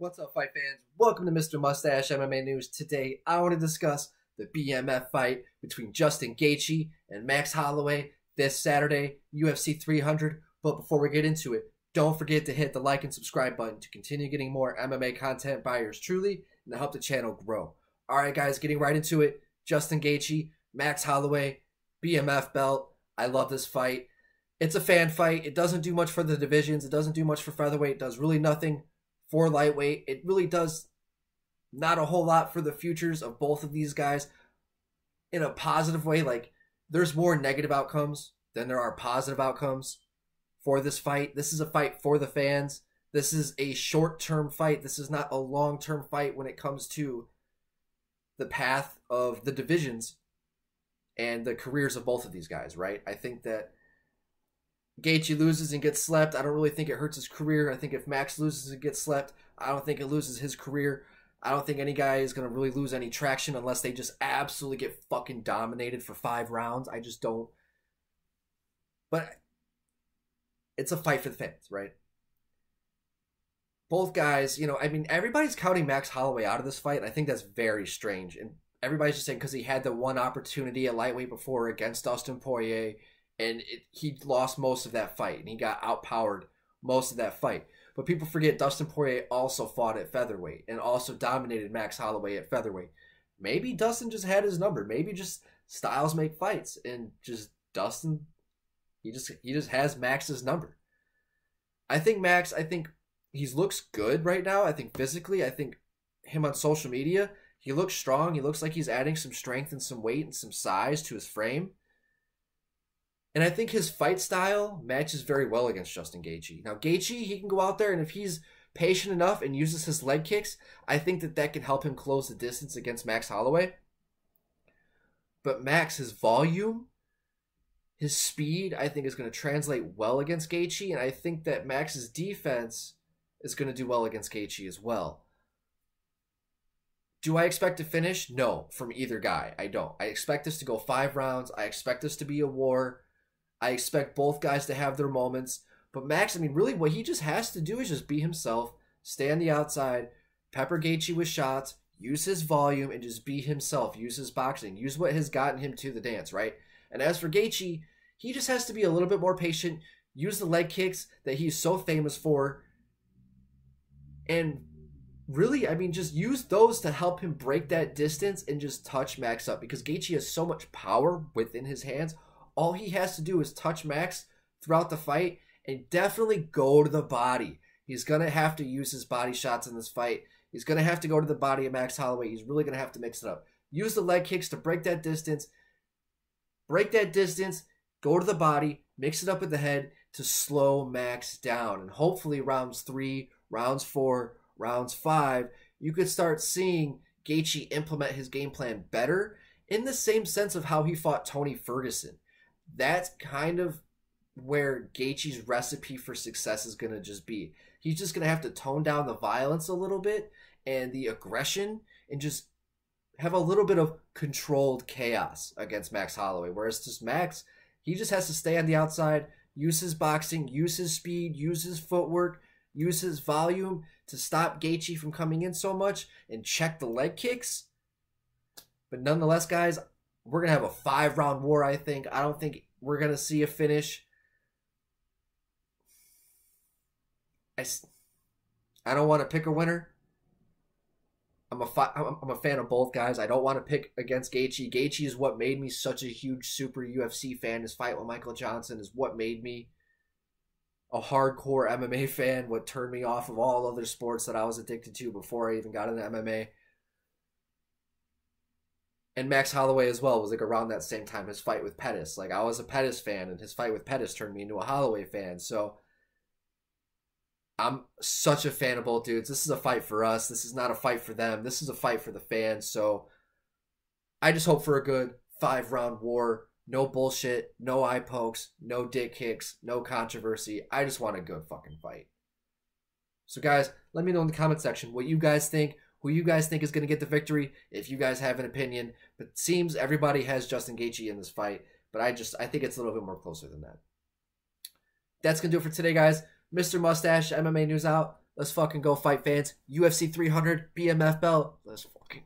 What's up, fight fans? Welcome to Mr. Mustache MMA News. Today, I want to discuss the BMF fight between Justin Gaethje and Max Holloway this Saturday, UFC 300. But before we get into it, don't forget to hit the like and subscribe button to continue getting more MMA content by yours truly and to help the channel grow. All right, guys, getting right into it. Justin Gaethje, Max Holloway, BMF belt. I love this fight. It's a fan fight. It doesn't do much for the divisions. It doesn't do much for featherweight. It does really nothing for lightweight. It really does not a whole lot for the futures of both of these guys in a positive way. Like, there's more negative outcomes than there are positive outcomes for this fight. This is a fight for the fans. This is a short-term fight. This is not a long-term fight when it comes to the path of the divisions and the careers of both of these guys, right? I think that Gaethje loses and gets slept. I don't really think it hurts his career. I think if Max loses and gets slept, I don't think it loses his career. I don't think any guy is going to really lose any traction unless they just absolutely get fucking dominated for 5 rounds. I just don't. But it's a fight for the fans, right? Both guys, I mean, everybody's counting Max Holloway out of this fight, and I think that's very strange. And everybody's just saying because he had the one opportunity at lightweight before against Dustin Poirier, and he lost most of that fight, and he got outpowered most of that fight. But people forget Dustin Poirier also fought at featherweight and also dominated Max Holloway at featherweight. Maybe Dustin just had his number. Maybe just styles make fights, and just Dustin, he just has Max's number. I think Max, he looks good right now. I think physically, I think him on social media, he looks strong. He looks like he's adding some strength and some weight and some size to his frame. And I think his fight style matches very well against Justin Gaethje. Now, Gaethje, he can go out there, and if he's patient enough and uses his leg kicks, I think that can help him close the distance against Max Holloway. But Max, his volume, his speed, I think is going to translate well against Gaethje, and I think that Max's defense is going to do well against Gaethje as well. Do I expect to finish? No, from either guy. I don't. I expect this to go 5 rounds. I expect this to be a war. I expect both guys to have their moments. But Max, I mean, really what he just has to do is just be himself, stay on the outside, pepper Gaethje with shots, use his volume, and just be himself. Use his boxing. Use what has gotten him to the dance, right? And as for Gaethje, he just has to be a little bit more patient, use the leg kicks that he's so famous for, and really, I mean, just use those to help him break that distance and just touch Max up, because Gaethje has so much power within his hands. All he has to do is touch Max throughout the fight and definitely go to the body. He's going to have to use his body shots in this fight. He's going to have to go to the body of Max Holloway. He's really going to have to mix it up. Use the leg kicks to break that distance. Break that distance. Go to the body. Mix it up with the head to slow Max down. And hopefully rounds 3, rounds 4, rounds 5, you could start seeing Gaethje implement his game plan better in the same sense of how he fought Tony Ferguson. That's kind of where Gaethje's recipe for success is going to just be. He's just going to have to tone down the violence a little bit and the aggression and just have a little bit of controlled chaos against Max Holloway. Whereas just Max, he just has to stay on the outside, use his boxing, use his speed, use his footwork, use his volume to stop Gaethje from coming in so much and check the leg kicks. But nonetheless, guys, we're going to have a 5-round war, I think. I don't think we're going to see a finish. I don't want to pick a winner. I'm a fan of both guys. I don't want to pick against Gaethje. Gaethje is what made me such a huge super UFC fan. His fight with Michael Johnson is what made me a hardcore MMA fan, what turned me off of all other sports that I was addicted to before I even got into MMA. And Max Holloway as well was like around that same time, his fight with Pettis. Like, I was a Pettis fan, and his fight with Pettis turned me into a Holloway fan. So I'm such a fan of both dudes. This is a fight for us. This is not a fight for them. This is a fight for the fans. So I just hope for a good 5-round war. No bullshit, no eye pokes, no dick kicks, no controversy. I just want a good fucking fight. So guys, let me know in the comment section what you guys think, who you guys think is going to get the victory, if you guys have an opinion. But it seems everybody has Justin Gaethje in this fight, but I think it's a little bit more closer than that. That's going to do it for today, guys. Mr. Mustache, MMA News out. Let's fucking go fight, fans. UFC 300 BMF belt. Let's fucking